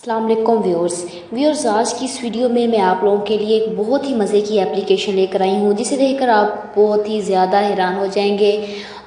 अस्सलाम वालेकुम व्यूअर्स आज की इस वीडियो में मैं आप लोगों के लिए एक बहुत ही मज़े की एप्लीकेशन लेकर आई हूँ जिसे देखकर आप बहुत ही ज़्यादा हैरान हो जाएंगे।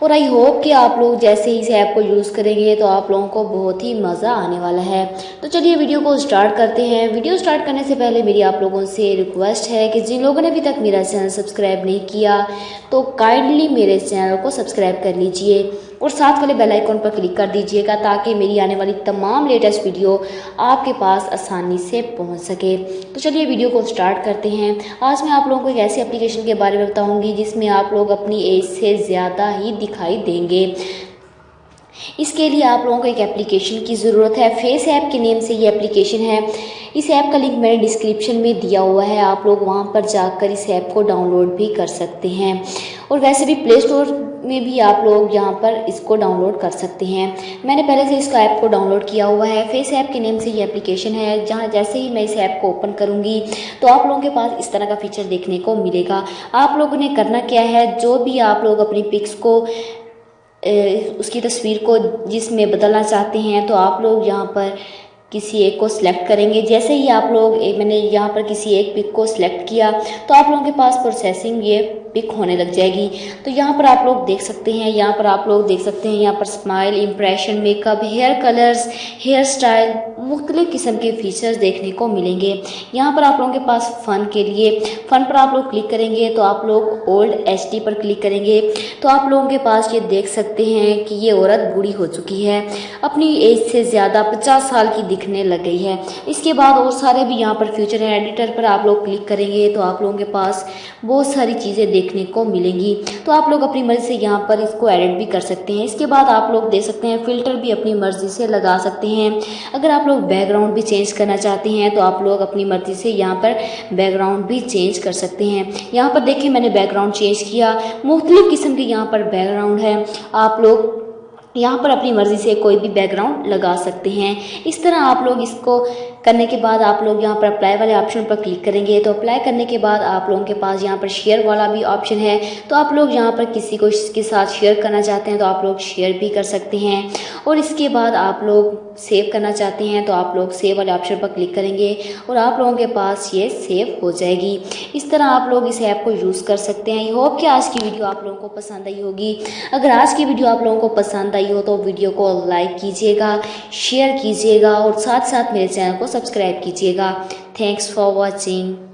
और आई होप कि आप लोग जैसे ही इस ऐप को यूज़ करेंगे तो आप लोगों को बहुत ही मज़ा आने वाला है। तो चलिए वीडियो को स्टार्ट करते हैं। वीडियो स्टार्ट करने से पहले मेरी आप लोगों से रिक्वेस्ट है कि जिन लोगों ने अभी तक मेरा चैनल सब्सक्राइब नहीं किया तो काइंडली मेरे चैनल को सब्सक्राइब कर लीजिए और साथ वाले बेल आइकन पर क्लिक कर दीजिएगा ताकि मेरी आने वाली तमाम लेटेस्ट वीडियो आपके पास आसानी से पहुंच सके। तो चलिए वीडियो को स्टार्ट करते हैं। आज मैं आप लोगों को एक ऐसी एप्लीकेशन के बारे में बताऊंगी जिसमें आप लोग अपनी एज से ज़्यादा ही दिखाई देंगे। इसके लिए आप लोगों को एक एप्लीकेशन की ज़रूरत है। फेस ऐप के नेम से ये एप्लीकेशन है। इस ऐप का लिंक मैंने डिस्क्रिप्शन में दिया हुआ है, आप लोग वहां पर जाकर इस ऐप को डाउनलोड भी कर सकते हैं। और वैसे भी प्ले स्टोर में भी आप लोग यहां पर इसको डाउनलोड कर सकते हैं। मैंने पहले से इसका ऐप को डाउनलोड किया हुआ है। फेस ऐप के नेम से ये एप्लीकेशन है, जहां जैसे ही मैं इस ऐप को ओपन करूंगी तो आप लोगों के पास इस तरह का फीचर देखने को मिलेगा। आप लोगों ने करना क्या है, जो भी आप लोग अपनी पिक्स को उसकी तस्वीर को जिसमें बदलना चाहते हैं तो आप लोग यहाँ पर किसी एक को सिलेक्ट करेंगे। जैसे ही आप लोग मैंने यहाँ पर किसी एक पिक को सिलेक्ट किया तो आप लोगों के पास प्रोसेसिंग ये पिक होने लग जाएगी। तो यहाँ पर आप लोग देख सकते हैं, यहाँ पर smile, impression, makeup, hair colours, hair style, मुख्तलिफ किस्म के फीचर्स देखने को मिलेंगे। यहाँ पर आप लोगों के पास फ़न के लिए फ़न पर आप लोग क्लिक करेंगे तो आप लोग ओल्ड एचडी पर क्लिक करेंगे तो आप लोगों के पास ये देख सकते हैं कि ये औरत बूढ़ी हो चुकी है, अपनी एज से ज़्यादा 50 साल की दिखने लग गई है। इसके बाद और सारे भी यहाँ पर फीचर हैं। एडिटर पर आप लोग क्लिक करेंगे तो आप लोगों के पास बहुत सारी चीज़ें देखने को मिलेंगी। तो आप लोग अपनी मर्जी से यहाँ पर इसको एडिट भी कर सकते हैं। इसके बाद आप लोग देख सकते हैं फिल्टर भी अपनी मर्जी से लगा सकते हैं। अगर आप लोग बैकग्राउंड भी चेंज करना चाहते हैं तो आप लोग अपनी मर्जी से यहाँ पर बैकग्राउंड भी चेंज कर सकते हैं। यहाँ पर देखिए मैंने बैकग्राउंड चेंज किया, मुख्तलिफ किस्म के यहाँ पर बैकग्राउंड है। आप लोग यहाँ पर अपनी मर्जी से कोई भी बैकग्राउंड लगा सकते हैं। इस तरह आप लोग इसको करने के बाद आप लोग यहाँ पर अप्लाई वाले ऑप्शन पर क्लिक करेंगे तो अप्लाई करने के बाद आप लोगों के पास यहाँ पर शेयर वाला भी ऑप्शन है। तो आप लोग यहाँ पर किसी को इसके साथ शेयर करना चाहते हैं तो आप लोग शेयर भी कर सकते हैं। और इसके बाद आप लोग सेव करना चाहते हैं तो आप लोग सेव वाले ऑप्शन पर क्लिक करेंगे और आप लोगों के पास ये सेव हो जाएगी। इस तरह आप लोग इस ऐप को यूज़ कर सकते हैं। आई होप कि आज की वीडियो आप लोगों को पसंद आई होगी। अगर आज की वीडियो आप लोगों को पसंद आई हो तो वीडियो को लाइक कीजिएगा, शेयर कीजिएगा और साथ साथ मेरे चैनल को सब्सक्राइब कीजिएगा। Thanks for watching.